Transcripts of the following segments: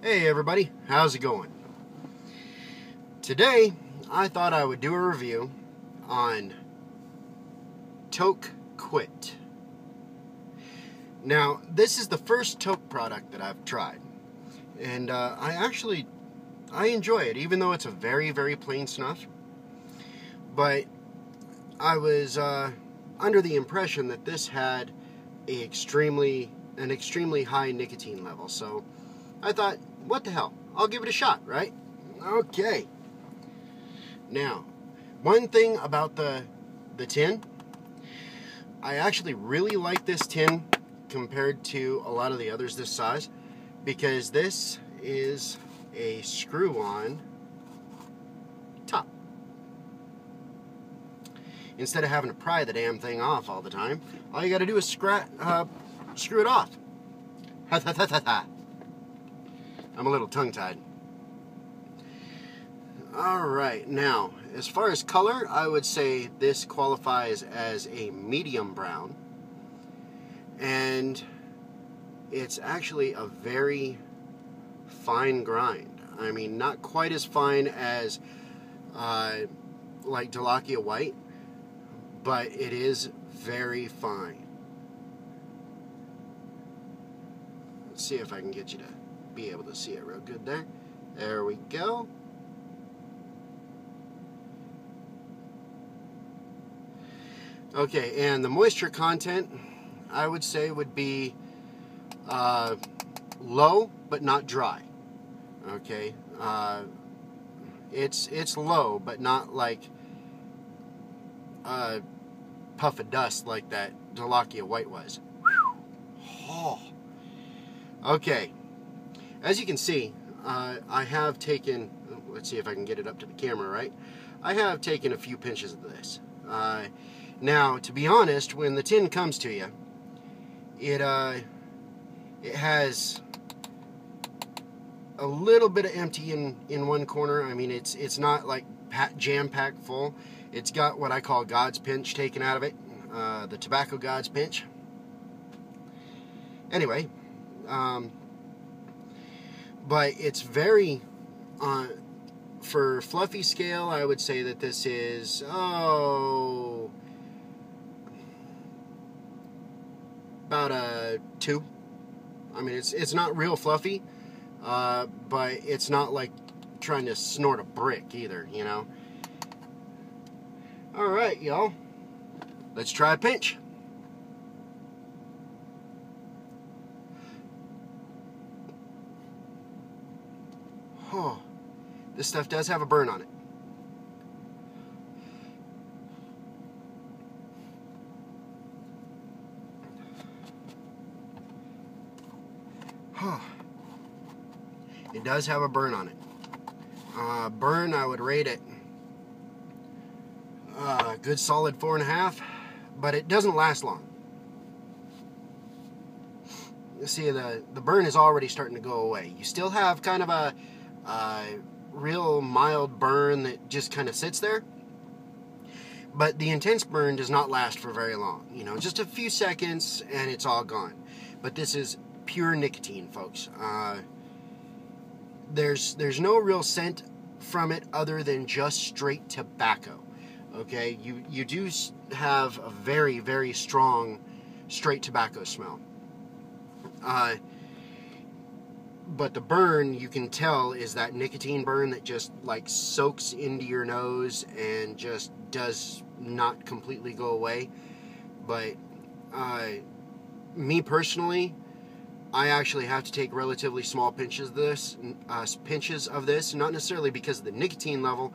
Hey everybody, how's it going? Today, I thought I would do a review on Toque Quit. Now, this is the first Toke product that I've tried, and I enjoy it, even though it's a very, very plain snuff. But I was under the impression that this had an extremely high nicotine level, so I thought, what the hell? I'll give it a shot, right? Okay. Now, one thing about the tin, I actually really like this tin compared to a lot of the others this size, because this is a screw-on top. Instead of having to pry the damn thing off all the time, all you got to do is screw it off. Ha ha ha ha ha. I'm a little tongue-tied. Alright, now, as far as color, I would say this qualifies as a medium brown. And it's actually a very fine grind. I mean, not quite as fine as like Toke White, but it is very fine. Let's see if I can get you to be able to see it real good there. There we go. Okay, and the moisture content, I would say, would be low but not dry. Okay, it's low but not like a puff of dust like that Toke White was. Oh. Okay. As you can see, I have taken, let's see if I can get it up to the camera, right? I have taken a few pinches of this. Now, to be honest, when the tin comes to you, it has a little bit of empty in one corner. I mean, it's not like jam-packed full. It's got what I call God's pinch taken out of it, the tobacco God's pinch. Anyway, but it's very, for fluffy scale, I would say that this is, about a 2. I mean, it's not real fluffy, but it's not like trying to snort a brick either, you know. Alright, y'all. Let's try a pinch. Oh, this stuff does have a burn on it. Oh, it does have a burn on it. Burn, I would rate it a good solid 4.5, but it doesn't last long. You see, the burn is already starting to go away. You still have kind of a real mild burn that just kind of sits there, but the intense burn does not last for very long. You know, just a few seconds and it's all gone. But this is pure nicotine, folks. There's no real scent from it other than just straight tobacco. Okay, you do have a very, very strong straight tobacco smell. But the burn, you can tell, is that nicotine burn that just like soaks into your nose and just does not completely go away. But me personally, I actually have to take relatively small pinches of this, not necessarily because of the nicotine level,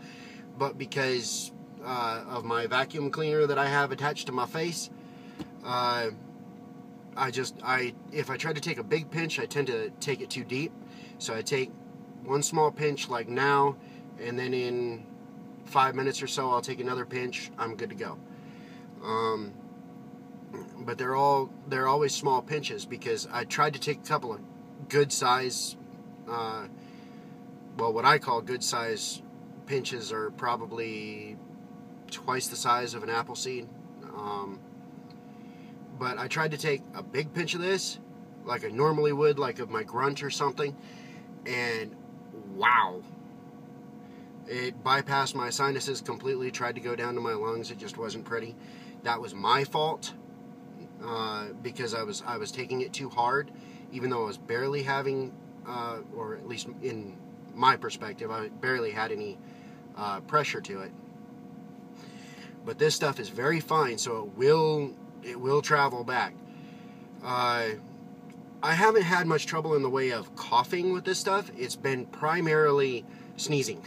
but because of my vacuum cleaner that I have attached to my face. If I try to take a big pinch, I tend to take it too deep. So I take one small pinch like now, and then in 5 minutes or so, I'll take another pinch. I'm good to go. But they're always small pinches, because I tried to take a couple of good size, well, what I call good size pinches are probably twice the size of an apple seed. But I tried to take a big pinch of this, like I normally would, like of my grunt or something, and wow, it bypassed my sinuses completely, tried to go down to my lungs. It just wasn't pretty. That was my fault, because I was taking it too hard, even though I was barely having, or at least in my perspective, I barely had any pressure to it. But this stuff is very fine, so it will travel back. I haven't had much trouble in the way of coughing with this stuff. It's been primarily sneezing.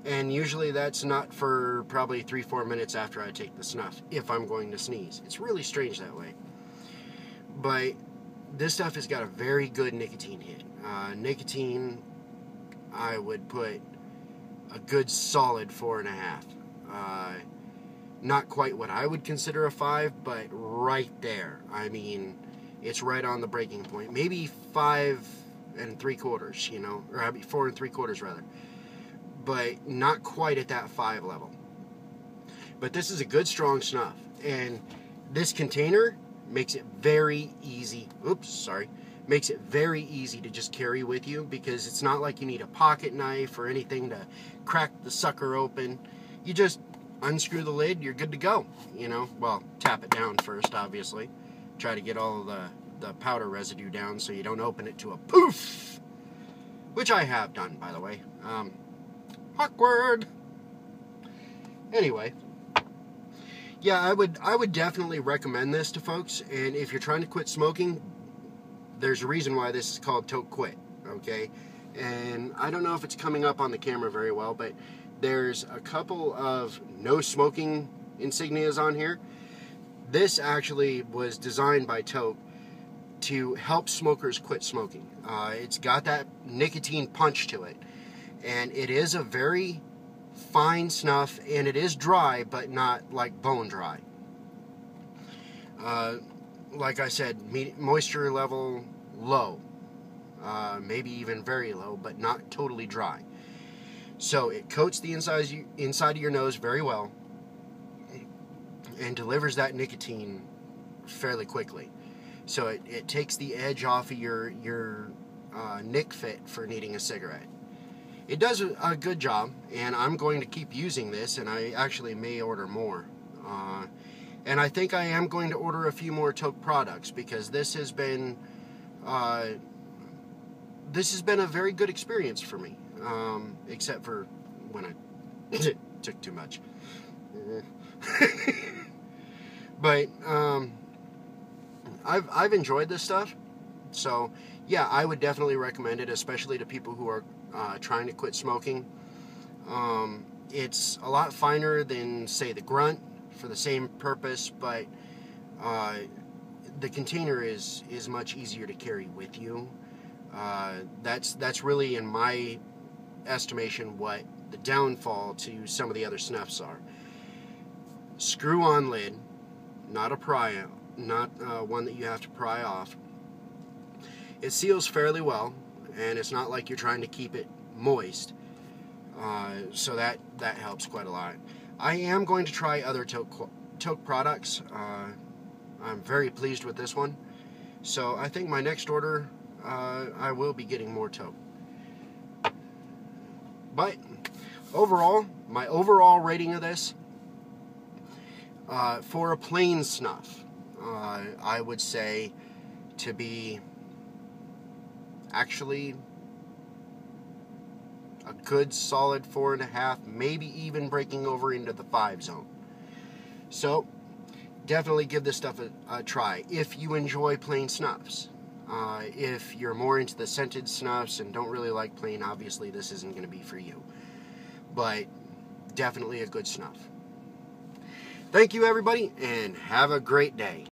And usually that's not for probably 3-4 minutes after I take the snuff, if I'm going to sneeze. It's really strange that way. But this stuff has got a very good nicotine hit. Nicotine, I would put a good solid 4.5. Not quite what I would consider a 5, but right there. I mean, it's right on the breaking point. Maybe 5 3/4, you know, or 4 3/4 rather. But not quite at that 5 level. But this is a good strong snuff, and this container makes it very easy. Makes it very easy to just carry with you, because it's not like you need a pocket knife or anything to crack the sucker open. You just unscrew the lid, you're good to go. You know, well, tap it down first, obviously. Try to get all the powder residue down so you don't open it to a poof, which I have done, by the way. Awkward. Anyway, yeah, I would definitely recommend this to folks. And if you're trying to quit smoking, there's a reason why this is called Toque Quit, okay? And I don't know if it's coming up on the camera very well, but there's a couple of no smoking insignias on here. This actually was designed by Toke to help smokers quit smoking. It's got that nicotine punch to it. And it is a very fine snuff, and it is dry, but not like bone dry. Like I said, moisture level low, maybe even very low, but not totally dry. So it coats the inside of your nose very well, and delivers that nicotine fairly quickly. So it takes the edge off of your nick fit for needing a cigarette. It does a good job, and I'm going to keep using this, and I actually may order more. And I think I am going to order a few more Toke products, because this has been a very good experience for me, except for when I took too much. But I've enjoyed this stuff, so yeah, I would definitely recommend it, especially to people who are trying to quit smoking. It's a lot finer than, say, the Grunt for the same purpose, but the container is much easier to carry with you. That's really, in my estimation, what the downfall to some of the other snuffs are. Screw-on lid, not a pry, not one that you have to pry off. It seals fairly well, and it's not like you're trying to keep it moist, so that helps quite a lot. I am going to try other Toke products. I'm very pleased with this one, so I think my next order, I will be getting more Toke. But overall, my overall rating of this, for a plain snuff, I would say to be actually a good solid 4.5, maybe even breaking over into the 5 zone. So definitely give this stuff a try if you enjoy plain snuffs. If you're more into the scented snuffs and don't really like plain, obviously this isn't going to be for you. But definitely a good snuff. Thank you, everybody, and have a great day.